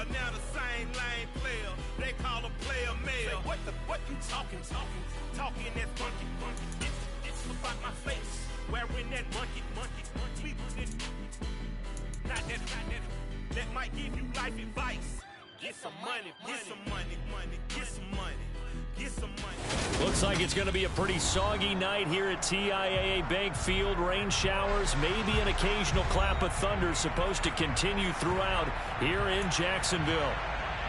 jail. Now the same lame player, they call a player mail. What you talking? Talking that funky. It's about my face, wearing that monkey. Not that might give you life advice. Get some money. Looks like it's going to be a pretty soggy night here at TIAA Bank Field. Rain showers, maybe an occasional clap of thunder supposed to continue throughout here in Jacksonville.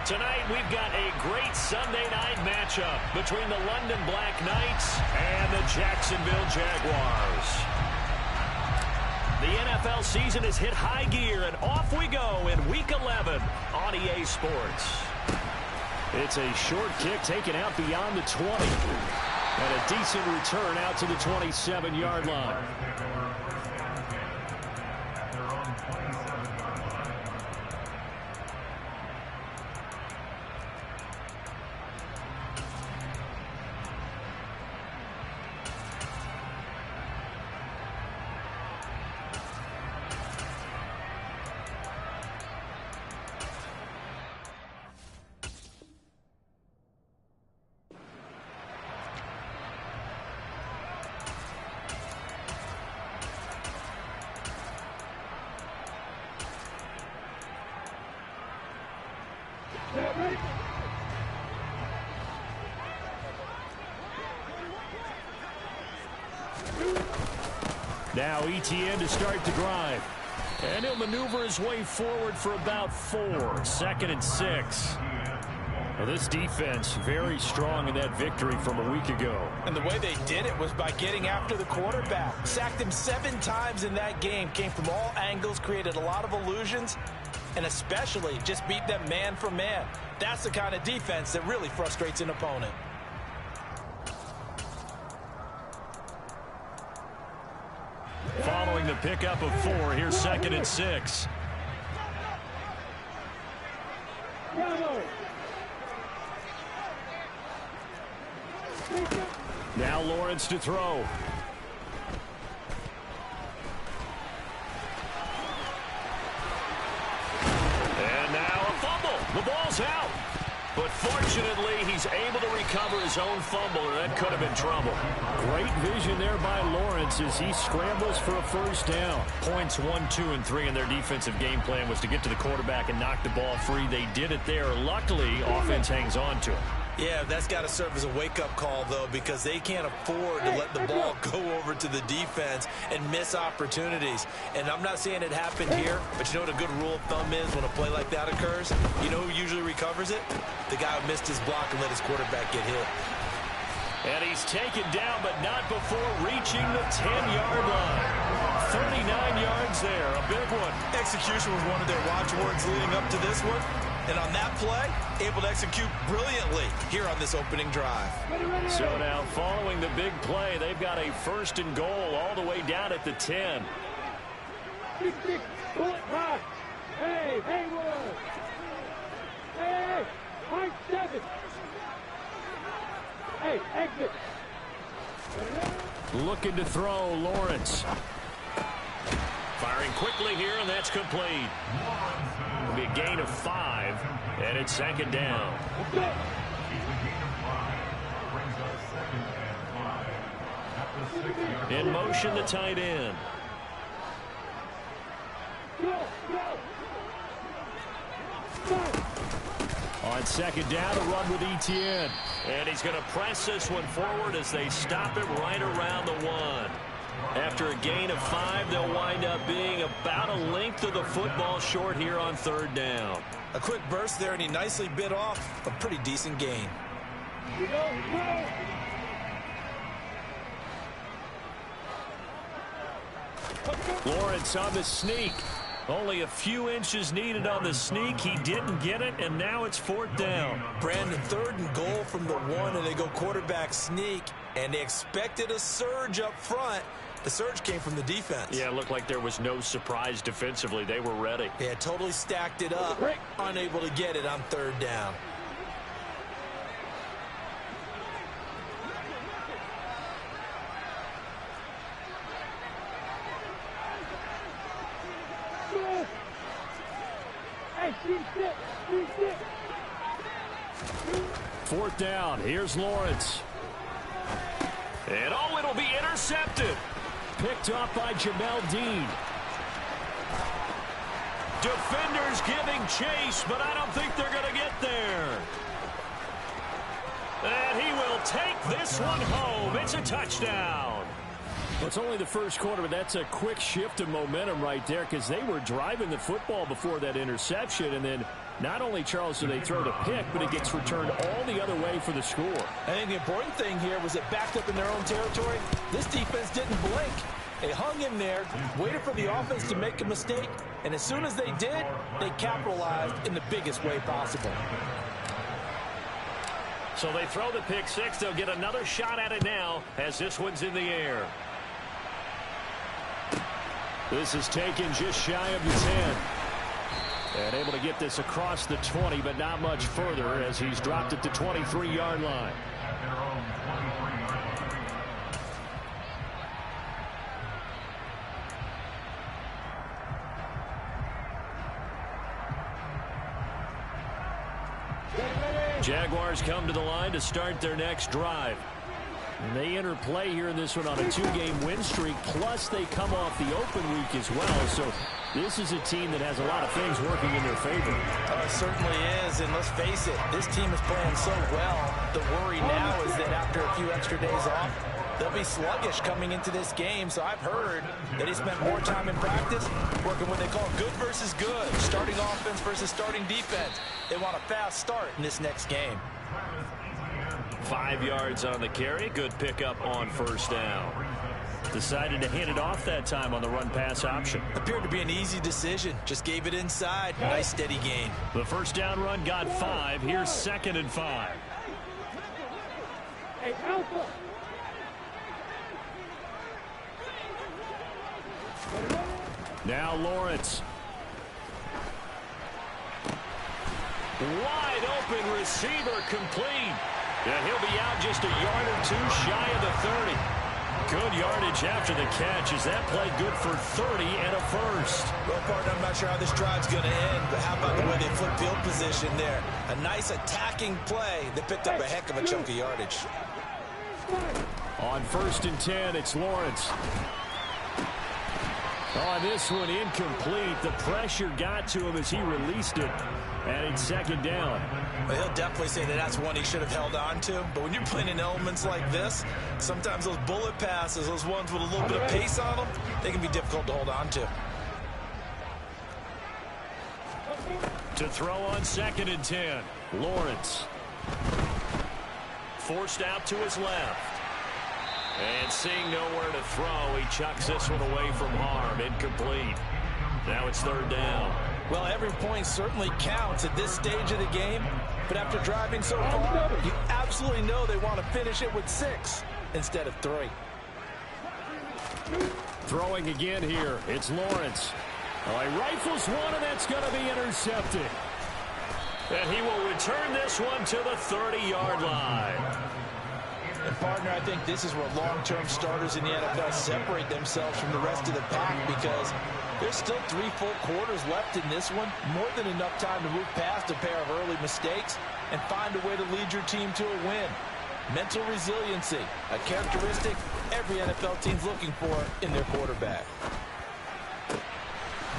Tonight we've got a great Sunday night matchup between the London Black Knights and the Jacksonville Jaguars. The NFL season has hit high gear, and off we go in Week 11 on EA Sports. It's a short kick taken out beyond the 20. And a decent return out to the 27-yard line. Now ETN to start the drive. And he'll maneuver his way forward for about 4. 2nd and 6. Well, this defense very strong in that victory from a week ago. And the way they did it was by getting after the quarterback. Sacked him 7 times in that game. Came from all angles, created a lot of illusions, and especially just beat them man for man. That's the kind of defense that really frustrates an opponent. Following the pickup of 4, here's 2nd and 6. Now Lawrence to throw. And now a fumble. The ball's out. But fortunately, he's able to recover his own fumble, or that could have been trouble. Great vision there by Lawrence as he scrambles for a first down. Points 1, 2, and 3 in their defensive game plan was to get to the quarterback and knock the ball free. They did it there. Luckily, offense hangs on to him. Yeah, that's got to serve as a wake-up call, though, because they can't afford to let the ball go over to the defense and miss opportunities. And I'm not saying it happened here, but you know what a good rule of thumb is when a play like that occurs? You know who usually recovers it? The guy who missed his block and let his quarterback get hit. And he's taken down, but not before reaching the 10-yard line. 39 yards there, a big one. Execution was one of their watchwords leading up to this one. And on that play, able to execute brilliantly here on this opening drive. So now, following the big play, they've got a 1st and goal all the way down at the 10. Hey, Haywood! Hey, Mike 7! Hey, exit! Looking to throw, Lawrence. Firing quickly here, and that's complete. It'll be a gain of 5, and it's 2nd down. In motion, the tight end. On 2nd down, a run with ETN. And he's going to press this one forward as they stop it right around the 1. After a gain of 5, they'll wind up being about a length of the football short here on 3rd down. A quick burst there, and he nicely bit off a pretty decent gain. Lawrence on the sneak. Only a few inches needed on the sneak. He didn't get it, and now it's 4th down. Brandon, 3rd and goal from the 1, and they go quarterback sneak, and they expected a surge up front. The surge came from the defense. Yeah, it looked like there was no surprise defensively. They were ready. They had totally stacked it up, unable to get it on 3rd down. Hey, Hey, she's sick. 4th down. Here's Lawrence. And oh, it'll be intercepted. Picked off by Jamel Dean. Defenders giving chase, but I don't think they're going to get there. And he will take this one home. It's a touchdown. Well, it's only the first quarter, but that's a quick shift of momentum right there because they were driving the football before that interception. And then not only, Charles, do they throw the pick, but it gets returned all the other way for the score. I think the important thing here was it backed up in their own territory. This defense didn't blink. They hung in there, waited for the offense to make a mistake, and as soon as they did, they capitalized in the biggest way possible. So they throw the pick six. They'll get another shot at it now as this one's in the air. This is taken just shy of the 10. And able to get this across the 20, but not much further as he's dropped at the 23-yard line. Jaguars come to the line to start their next drive. And they enter play here in this one on a 2-game win streak, plus they come off the open week as well. So this is a team that has a lot of things working in their favor. It certainly is, and let's face it, this team is playing so well. The worry now is that after a few extra days off, they'll be sluggish coming into this game. So I've heard that he spent more time in practice working what they call good versus good, starting offense versus starting defense. They want a fast start in this next game. 5 yards on the carry. Good pickup on 1st down. Decided to hand it off that time on the run-pass option. Appeared to be an easy decision. Just gave it inside. Nice steady gain. The 1st down run got 5. Here's 2nd and 5. Hey, Alpha. Now Lawrence. Wide open receiver complete. And he'll be out just a yard or two shy of the 30. Good yardage after the catch as that play good for 30 and a first. Well, partner, I'm not sure how this drive's going to end, but how about the way they flip field position there? A nice attacking play that picked up a heck of a chunk of yardage. On 1st and 10, it's Lawrence. On this one, incomplete. The pressure got to him as he released it. And it's 2nd down. Well, he'll definitely say that that's one he should have held on to. But when you're playing in elements like this, sometimes those bullet passes, those ones with a little bit of pace on them, they can be difficult to hold on to. To throw on 2nd and 10, Lawrence. Forced out to his left. And seeing nowhere to throw, he chucks this one away from harm. Incomplete. Now it's 3rd down. Well, every point certainly counts at this stage of the game. But after driving so far, you absolutely know they want to finish it with 6 instead of 3. Throwing again here. It's Lawrence. Oh, he rifles one, and that's going to be intercepted. And he will return this one to the 30-yard line. And, partner, I think this is where long-term starters in the NFL separate themselves from the rest of the pack because there's still 3 full quarters left in this one. More than enough time to move past a pair of early mistakes and find a way to lead your team to a win. Mental resiliency, a characteristic every NFL team's looking for in their quarterback.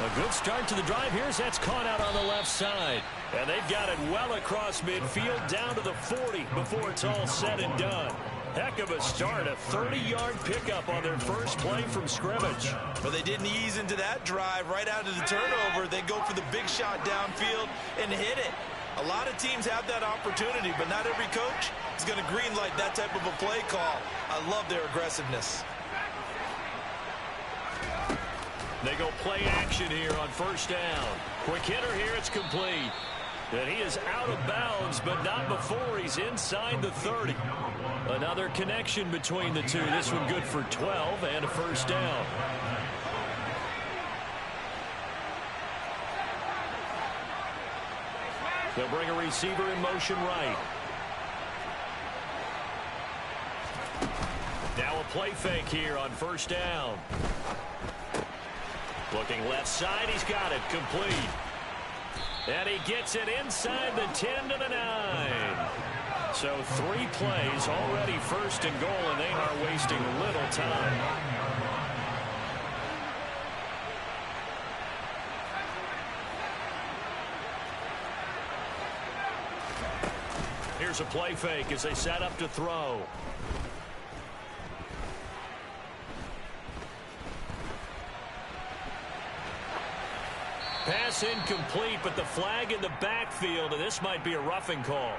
A good start to the drive. Here's that's caught out on the left side. And they've got it well across midfield down to the 40 before it's all said and done. Heck of a start, a 30-yard pickup on their first play from scrimmage. But they didn't ease into that drive right out of the turnover. They go for the big shot downfield and hit it. A lot of teams have that opportunity, but not every coach is going to greenlight that type of a play call. I love their aggressiveness. They go play action here on 1st down. Quick hitter here, it's complete. And he is out of bounds, but not before he's inside the 30. Another connection between the two. This one good for 12 and a 1st down. They'll bring a receiver in motion right. Now a play fake here on 1st down. Looking left side, he's got it, complete. And he gets it inside the 10 to the 9. So 3 plays already first and goal, and they are wasting little time. Here's a play fake as they set up to throw. Pass incomplete, but the flag in the backfield, and this might be a roughing call.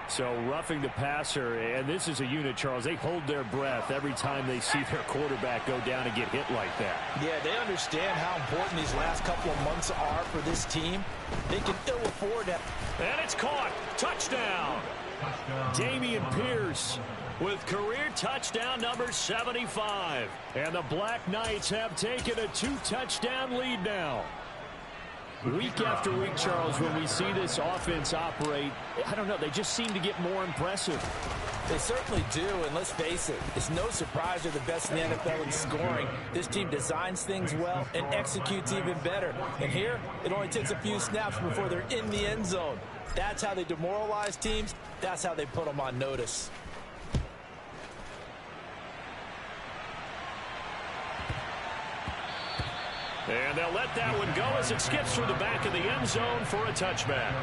So roughing the passer, and this is a unit, Charles. They hold their breath every time they see their quarterback go down and get hit like that. Yeah, they understand how important these last couple of months are for this team. They can ill afford that. And it's caught. Touchdown. Dameon Pierce with career touchdown number 75. And the Black Knights have taken a 2-touchdown lead now. Week after week, Charles, when we see this offense operate, I don't know, they just seem to get more impressive. They certainly do, and let's face it, it's no surprise they're the best in the NFL in scoring. This team designs things well and executes even better. And here, it only takes a few snaps before they're in the end zone. That's how they demoralize teams. That's how they put them on notice. And they'll let that one go as it skips through the back of the end zone for a touchback.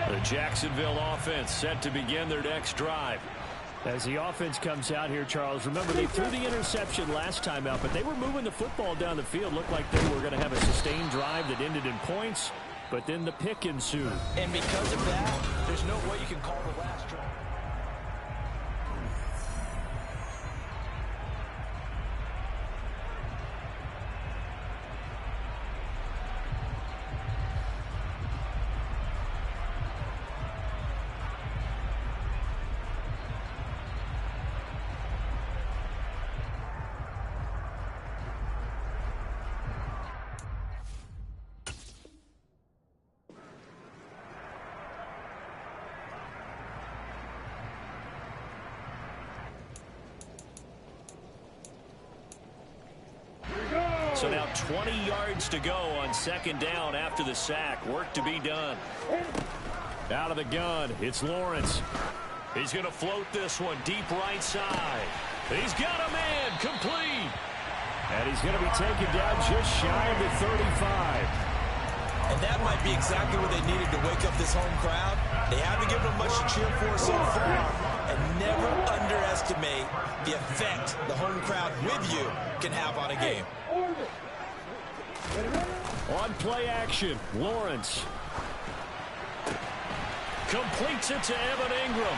The Jacksonville offense set to begin their next drive. As the offense comes out here, Charles, remember they threw the interception last time out, but they were moving the football down the field. Looked like they were going to have a sustained drive that ended in points, but then the pick ensued. And because of that, there's no way you can call the last drive. So now 20 yards to go on second down after the sack. Work to be done. Out of the gun, it's Lawrence. He's going to float this one deep right side. He's got a man complete. And he's going to be taken down just shy of the 35. And that might be exactly what they needed to wake up this home crowd. They haven't given them much to cheer for so far. And never underestimate the effect the home crowd with you can have on a game. On play action, Lawrence. Completes it to Evan Ingram.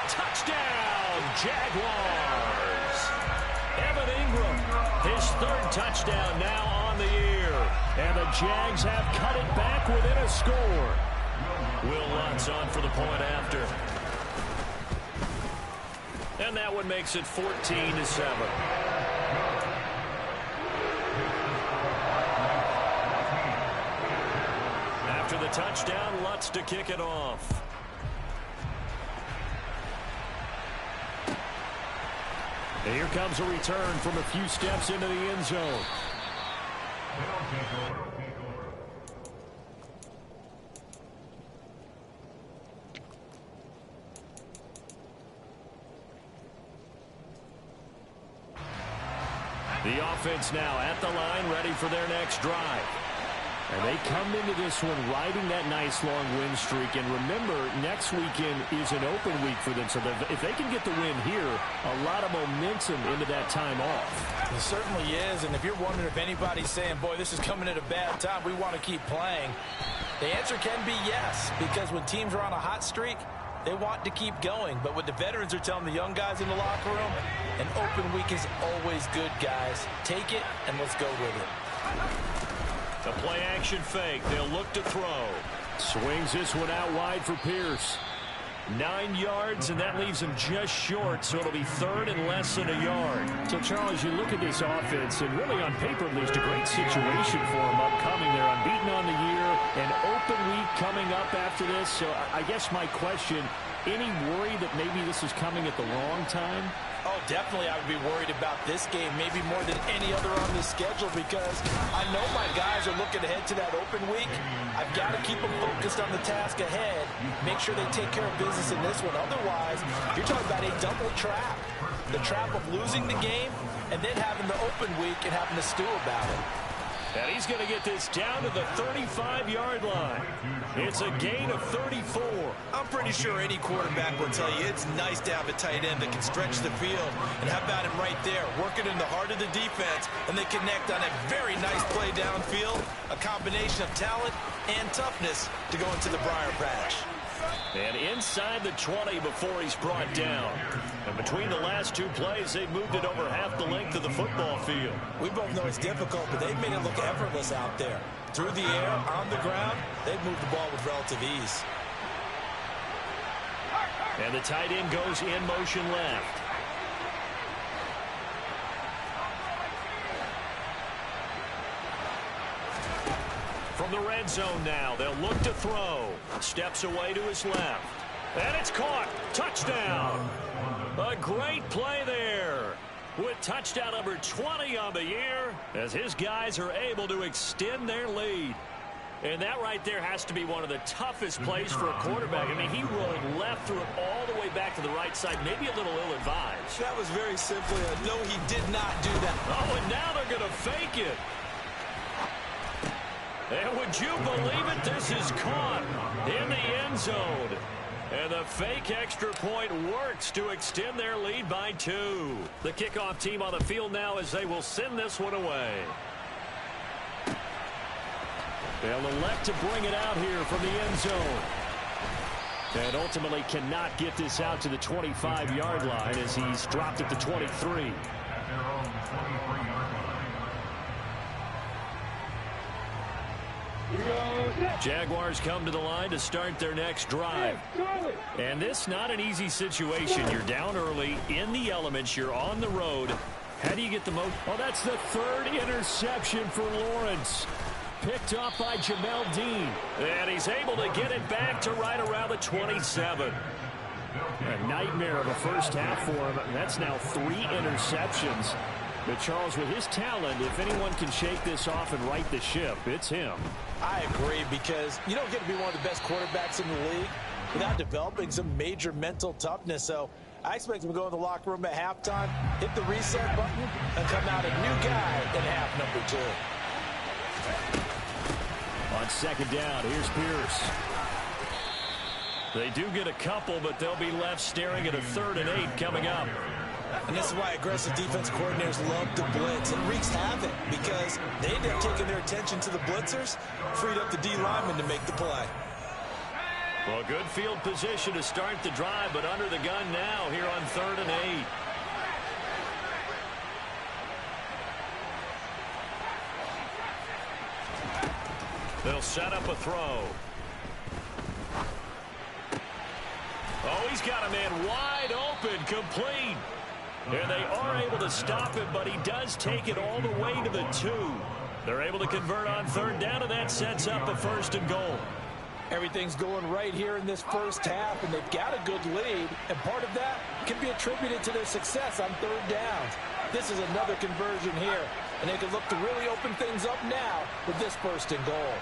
Touchdown, Jaguars. Evan Ingram, his 3rd touchdown now on the year. And the Jags have cut it back within a score. Will Lutz on for the point after. And that one makes it 14-7. After the touchdown, Lutz to kick it off. And here comes a return from a few steps into the end zone. The offense now at the line, ready for their next drive. And they come into this one riding that nice long win streak. And remember, next weekend is an open week for them. So if they can get the win here, a lot of momentum into that time off. It certainly is. And if you're wondering if anybody's saying, boy, this is coming at a bad time, we want to keep playing, the answer can be yes. Because when teams are on a hot streak, they want to keep going. But what the veterans are telling the young guys in the locker room, an open week is always good, guys. Take it, and let's go with it. The play-action fake. They'll look to throw. Swings this one out wide for Pierce. 9 yards, and that leaves him just short, so it'll be third and less than a yard. So, Charles, you look at this offense, and really on paper, at least, a great situation for them upcoming. They're unbeaten on the year, an open week coming up after this. So I guess my question, any worry that maybe this is coming at the wrong time? Oh, definitely I would be worried about this game, maybe more than any other on the schedule, because I know my guys are looking ahead to that open week. I've got to keep them focused on the task ahead, make sure they take care of business in this one. Otherwise, you're talking about a double trap. The trap of losing the game and then having the open week and having to stew about it. And he's going to get this down to the 35-yard line. It's a gain of 34. I'm pretty sure any quarterback will tell you it's nice to have a tight end that can stretch the field. And how about him right there, working in the heart of the defense, and they connect on a very nice play downfield, a combination of talent and toughness to go into the briar patch. And inside the 20 before he's brought down. And between the last two plays, they've moved it over half the length of the football field. We both know it's difficult, but they've made it look effortless out there. Through the air, on the ground, they've moved the ball with relative ease. And the tight end goes in motion left. From the red zone now, they'll look to throw. Steps away to his left. And it's caught. Touchdown. A great play there. With touchdown number 20 on the year, as his guys are able to extend their lead. And that right there has to be one of the toughest plays for a quarterback. I mean, he rolled left, threw it all the way back to the right side, maybe a little ill-advised. That was very simply a no, he did not do that. Oh, and now they're going to fake it. And would you believe it? This is caught in the end zone. And the fake extra point works to extend their lead by 2. The kickoff team on the field now as they will send this one away. They'll elect to bring it out here from the end zone. And ultimately cannot get this out to the 25-yard line as he's dropped at the 23. Jaguars come to the line to start their next drive. And this not an easy situation. You're down early, in the elements, you're on the road. How do you get the most? Oh, that's the third interception for Lawrence. Picked up by Jamel Dean. And he's able to get it back to right around the 27. A nightmare of a first half for him. That's now 3 interceptions. But Charles, with his talent, if anyone can shake this off and right the ship, it's him. I agree, because you don't get to be one of the best quarterbacks in the league without developing some major mental toughness. So I expect him to go in the locker room at halftime, hit the reset button, and come out a new guy in half number 2. On second down, here's Pierce. They do get a couple, but they'll be left staring at a 3rd and 8 coming up. And this is why aggressive defense coordinators love to blitz. It wreaks havoc because they end up taking their attention to the blitzers, freed up the D lineman to make the play. Well, good field position to start the drive, but under the gun now here on 3rd and 8. They'll set up a throw. Oh, he's got a man wide open, complete. And they are able to stop him, but he does take it all the way to the 2. They're able to convert on 3rd down, and that sets up a 1st and goal. Everything's going right here in this first half, and they've got a good lead, and part of that can be attributed to their success on 3rd downs. This is another conversion here, and they can look to really open things up now with this 1st and goal.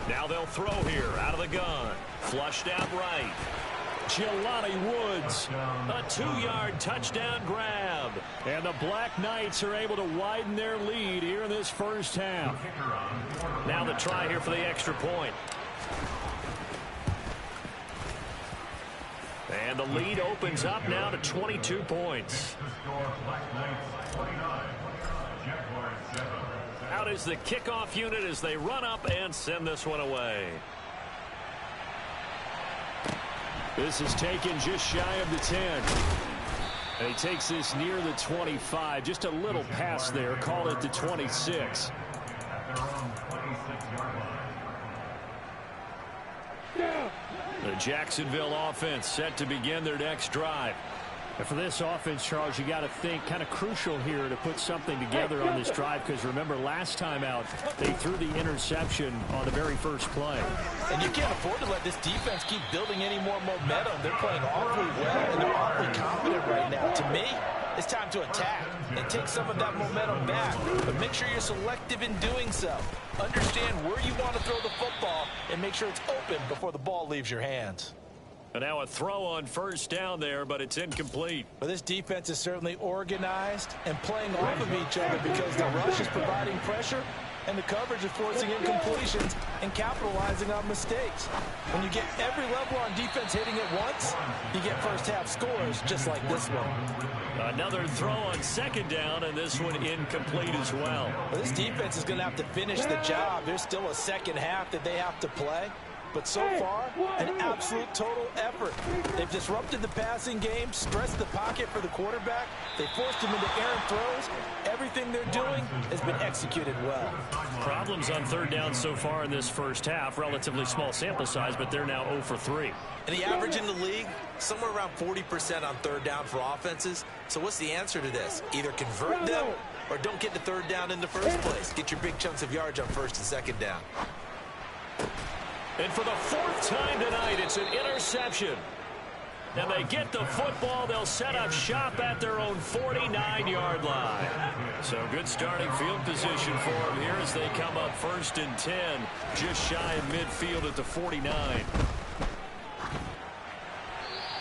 Now they'll throw here out of the gun. Flushed out right. Jelani Woods. A 2-yard touchdown grab. And the Black Knights are able to widen their lead here in this first half. Now the try here for the extra point. And the lead opens up now to 22 points. Out is the kickoff unit as they run up and send this one away. This is taken just shy of the 10. And he takes this near the 25. Just a little pass there. Call it the 26. The Jacksonville offense set to begin their next drive. And for this offense, Charles, you got to think kind of crucial here to put something together on this drive, because remember last time out they threw the interception on the very first play. And you can't afford to let this defense keep building any more momentum. They're playing awfully well, and they're awfully confident right now. To me, it's time to attack and take some of that momentum back. But make sure you're selective in doing so. Understand where you want to throw the football and make sure it's open before the ball leaves your hands. And now a throw on first down there, but it's incomplete. Well, this defense is certainly organized and playing off of each other because the rush is providing pressure and the coverage is forcing incompletions and capitalizing on mistakes. When you get every level on defense hitting it once, you get first half scores just like this one. Another throw on second down, and this one incomplete as well. Well, this defense is going to have to finish the job. There's still a second half that they have to play. But so far, an absolute total effort. They've disrupted the passing game, stressed the pocket for the quarterback. They forced him into errant throws. Everything they're doing has been executed well. Problems on third down so far in this first half. Relatively small sample size, but they're now 0 for 3. And the average in the league, somewhere around 40% on third down for offenses. So what's the answer to this? Either convert them or don't get the third down in the first place. Get your big chunks of yards on first and second down. And for the fourth time tonight, it's an interception. And they get the football. They'll set up shop at their own 49-yard line. So good starting field position for them here as they come up 1st and 10, just shy of midfield at the 49.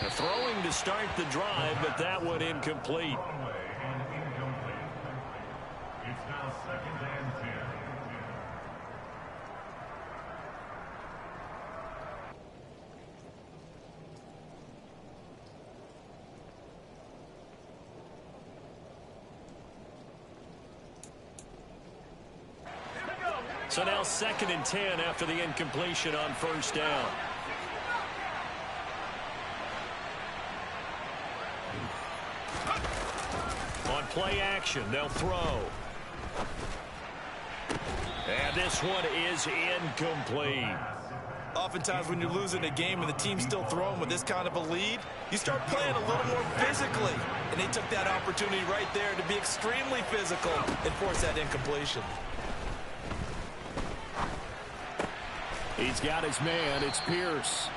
A throwing to start the drive, but that one incomplete. It's now 2nd and 10. So now 2nd and 10 after the incompletion on first down. On play action, they'll throw. And this one is incomplete. Oftentimes when you're losing a game and the team's still throwing with this kind of a lead, you start playing a little more physically. And they took that opportunity right there to be extremely physical and force that incompletion. He's got his man. It's Pierce.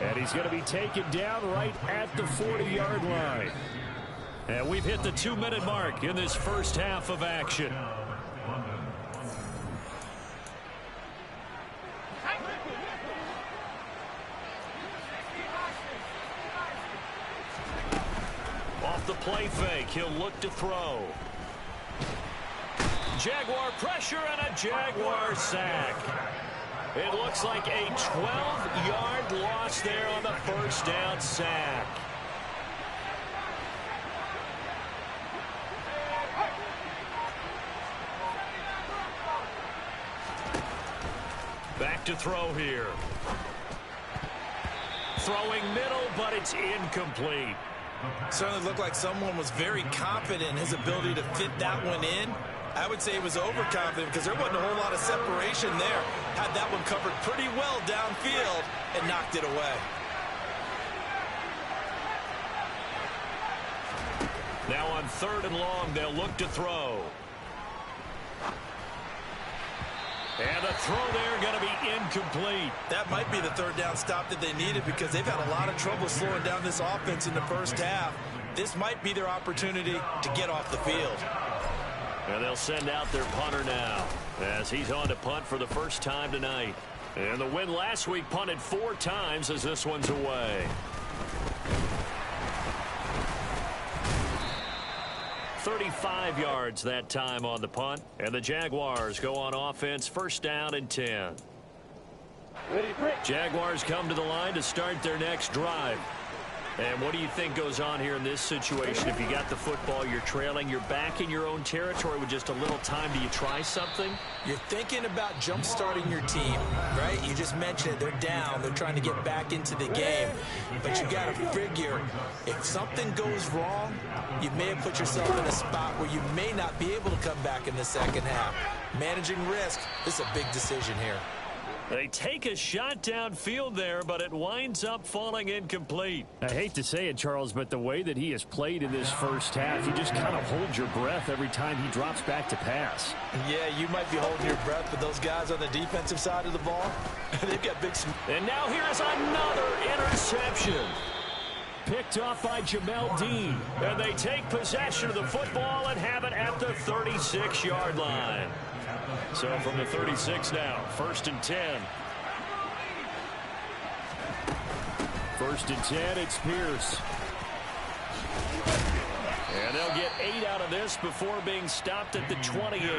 And he's going to be taken down right at the 40-yard line. And we've hit the 2-minute mark in this first half of action. Off the play fake, he'll look to throw. Jaguar pressure and a Jaguar sack. It looks like a 12-yard loss there on the first down sack. Back to throw here. Throwing middle, but it's incomplete. Certainly looked like someone was very confident in his ability to fit that one in. I would say he was overconfident because there wasn't a whole lot of separation there. Had that one covered pretty well downfield and knocked it away. Now on 3rd and long, they'll look to throw. And the throw there going to be incomplete. That might be the third down stop that they needed because they've had a lot of trouble slowing down this offense in the first half. This might be their opportunity to get off the field. And they'll send out their punter now as he's on to punt for the first time tonight. And the win last week punted 4 times as this one's away. 35 yards that time on the punt. And the Jaguars go on offense, 1st down and 10. Jaguars come to the line to start their next drive. And what do you think goes on here in this situation? If you got the football, you're trailing, you're back in your own territory with just a little time. Do you try something? You're thinking about jump-starting your team, right? You just mentioned it. They're down. They're trying to get back into the game. But you got to figure, if something goes wrong, you may have put yourself in a spot where you may not be able to come back in the second half. Managing risk, this is a big decision here. They take a shot downfield there, but it winds up falling incomplete. I hate to say it, Charles, but the way that he has played in this first half, you just kind of hold your breath every time he drops back to pass. Yeah, you might be holding your breath, but those guys on the defensive side of the ball, they've got big... And now here's another interception. Picked off by Jamel Dean. And they take possession of the football and have it at the 36-yard line. So from the 36 now, 1st and 10. 1st and 10, it's Pierce. And they'll get 8 out of this before being stopped at the 28.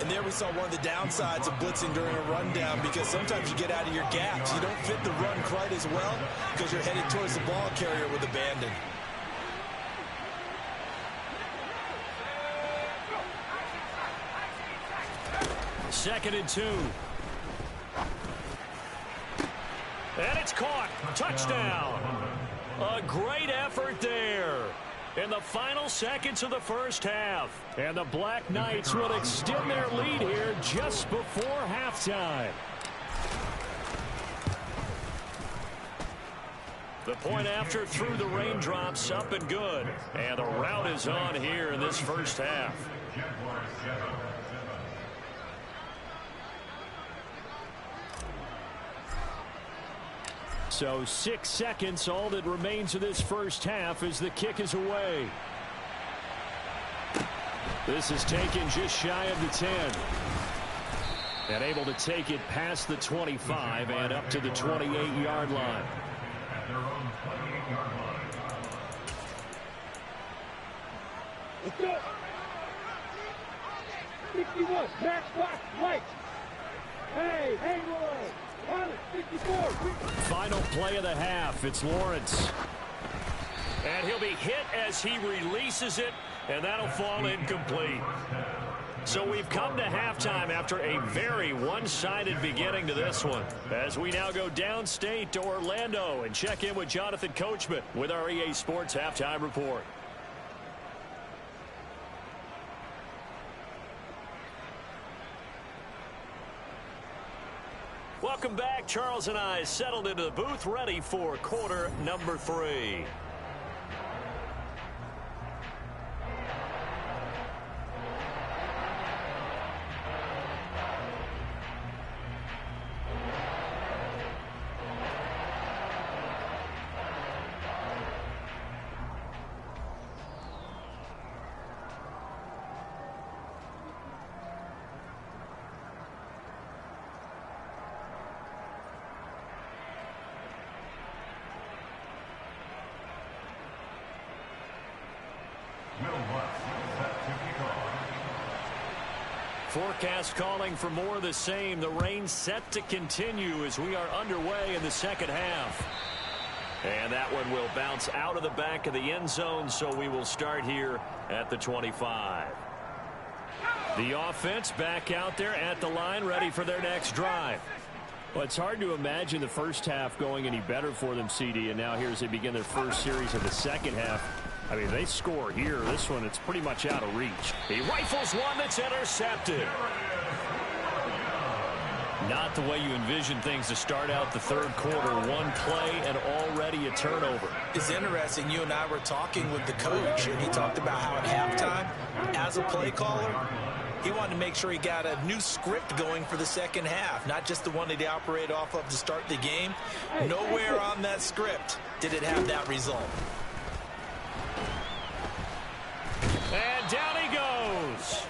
And there we saw one of the downsides of blitzing during a rundown, because sometimes you get out of your gaps. You don't fit the run quite as well because you're headed towards the ball carrier with abandon. Second and 2. And it's caught. Touchdown. A great effort there in the final seconds of the first half. And the Black Knights will extend their lead here just before halftime. The point after through the raindrops, up and good. And the route is on here in this first half. So 6 seconds, all that remains of this first half as the kick is away. This is taken just shy of the 10. And able to take it past the 25 and up to the 28-yard line. Let's go. 61, Max Black, right. Hey, hang low. 54. Final play of the half. It's Lawrence. And he'll be hit as he releases it, and that'll fall incomplete. So we've come to halftime after a very one-sided beginning to this one, as we now go downstate to Orlando and check in with Jonathan Coachman with our EA Sports Halftime Report. Welcome back. Charles and I settled into the booth, ready for quarter number 3. Forecast calling for more of the same. The rain set to continue as we are underway in the second half. And that one will bounce out of the back of the end zone, so we will start here at the 25. The offense back out there at the line, ready for their next drive. Well, it's hard to imagine the first half going any better for them, CD, and now here as they begin their first series of the second half. I mean, they score here. This one, it's pretty much out of reach. He rifles one that's intercepted. Not the way you envision things to start out the third quarter. One play and already a turnover. It's interesting. You and I were talking with the coach, and he talked about how at halftime, as a play caller, he wanted to make sure he got a new script going for the second half, not just the one that he operated off of to start the game. Nowhere on that script did it have that result. And down he goes.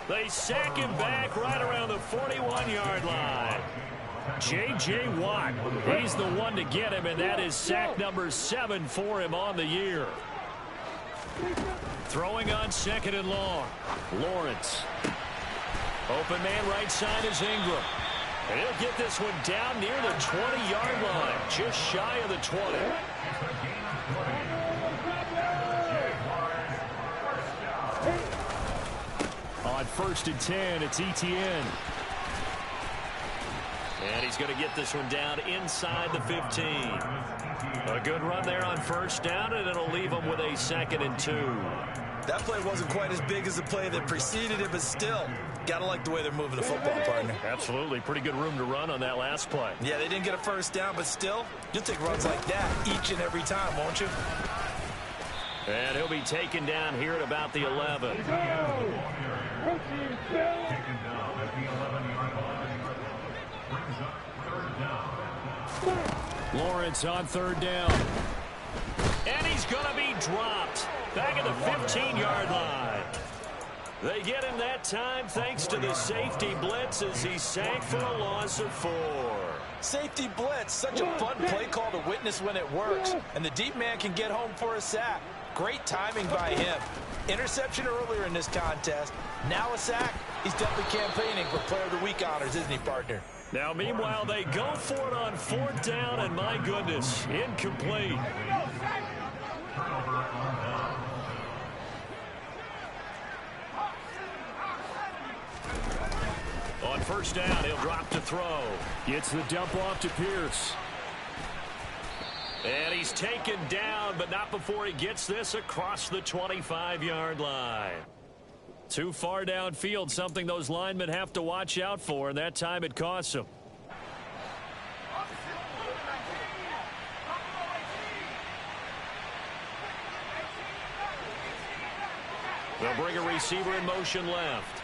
They sack him back right around the 41-yard line. J.J. Watt, he's the one to get him, and that is sack number 7 for him on the year. Throwing on second and long. Lawrence. Open man right side is Ingram. And he'll get this one down near the 20-yard line, just shy of the 20. first and 10. It's ETN. And he's going to get this one down inside the 15. A good run there on first down, and it'll leave him with a 2nd and 2. That play wasn't quite as big as the play that preceded it, but still, got to like the way they're moving the football, partner. Absolutely. Pretty good room to run on that last play. Yeah, they didn't get a first down, but still, you'll take runs like that each and every time, won't you? And he'll be taken down here at about the 11. Taken down at the 11-yard line. Brings up 3rd down. Lawrence on 3rd down. And he's going to be dropped back at the 15-yard line. They get him that time thanks to the safety blitz as he sank for a loss of 4. Safety blitz, such a fun play call to witness when it works. And the deep man can get home for a sack. Great timing by him. Interception earlier in this contest. Now a sack. He's definitely campaigning for Player of the Week honors, isn't he, partner? Now, meanwhile, they go for it on 4th down, and my goodness, incomplete. On 1st down, he'll drop to throw. Gets the dump off to Pierce. And he's taken down, but not before he gets this across the 25-yard line. Too far downfield, something those linemen have to watch out for, and that time it costs them. They'll bring a receiver in motion left.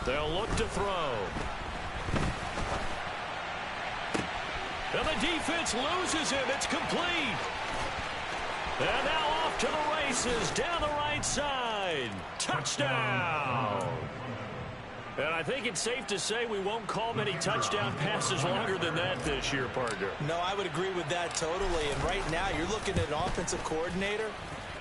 They'll look to throw. And the defense loses him. It's complete. And now off to the races down the right side. Touchdown. And I think it's safe to say we won't call many touchdown passes longer than that this year, partner. No, I would agree with that totally. And right now, you're looking at an offensive coordinator.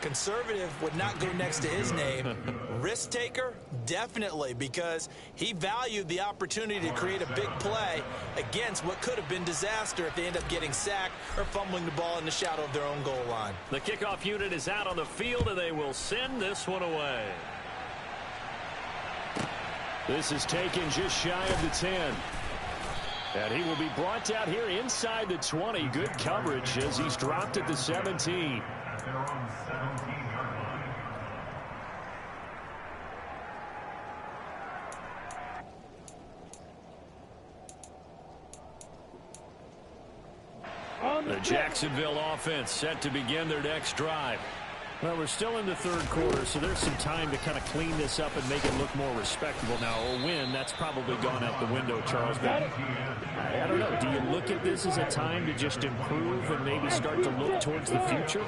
Conservative would not go next to his name. Risk taker, definitely, because he valued the opportunity to create a big play against what could have been disaster if they end up getting sacked or fumbling the ball in the shadow of their own goal line. The kickoff unit is out on the field, and they will send this one away. This is taken just shy of the 10. And he will be brought down here inside the 20. Good coverage as he's dropped at the 17. At their own 17-yard line. The Jacksonville offense set to begin their next drive. Well, we're still in the 3rd quarter, so there's some time to kind of clean this up and make it look more respectable. Now, a win, that's probably gone out the window, Charles. But I don't know. Do you look at this as a time to just improve and maybe start to look towards the future?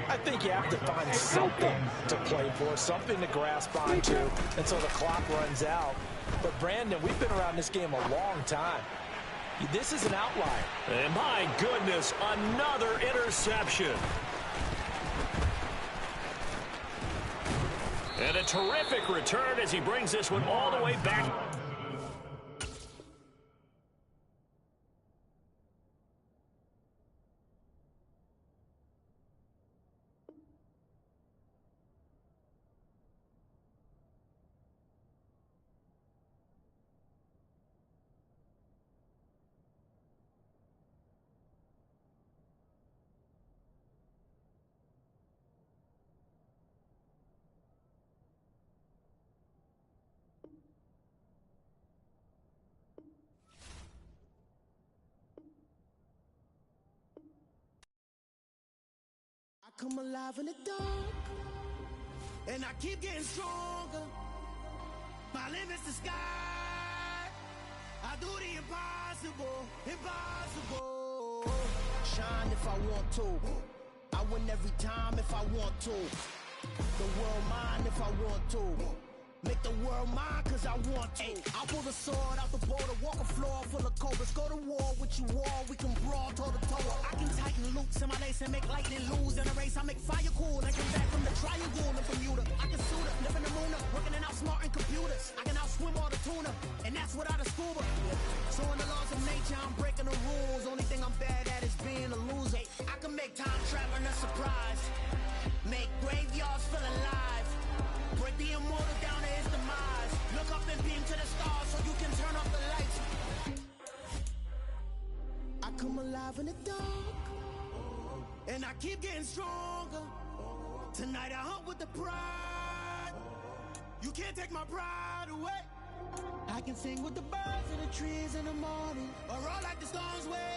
I think you have to find something to play for, something to grasp onto until the clock runs out. But, Brandon, we've been around this game a long time. This is an outlier. And my goodness, another interception. And a terrific return as he brings this one all the way back. Come alive in the dark, and I keep getting stronger. My limit's the sky. I do the impossible, impossible. Shine if I want to. I win every time if I want to. The world mine if I want to. Make the world mine cause I want to. I pull the sword out the border, walk a floor full of cobras. Go to war with you all, we can brawl toe to toe. I can tighten loops in my lace and make lightning lose in a race. I make fire cool and come back from the triangle in Bermuda. I can suit up, live in the moon up, working and outsmarting computers. I can outswim all the tuna, and that's without a scuba. So in the laws of nature, I'm breaking the rules. Only thing I'm bad at is being a loser. I can make time traveling a surprise. come alive in the dark, and I keep getting stronger. Tonight I hunt with the pride. You can't take my pride away. I can sing with the birds in the trees in the morning, or roll like the storms wave.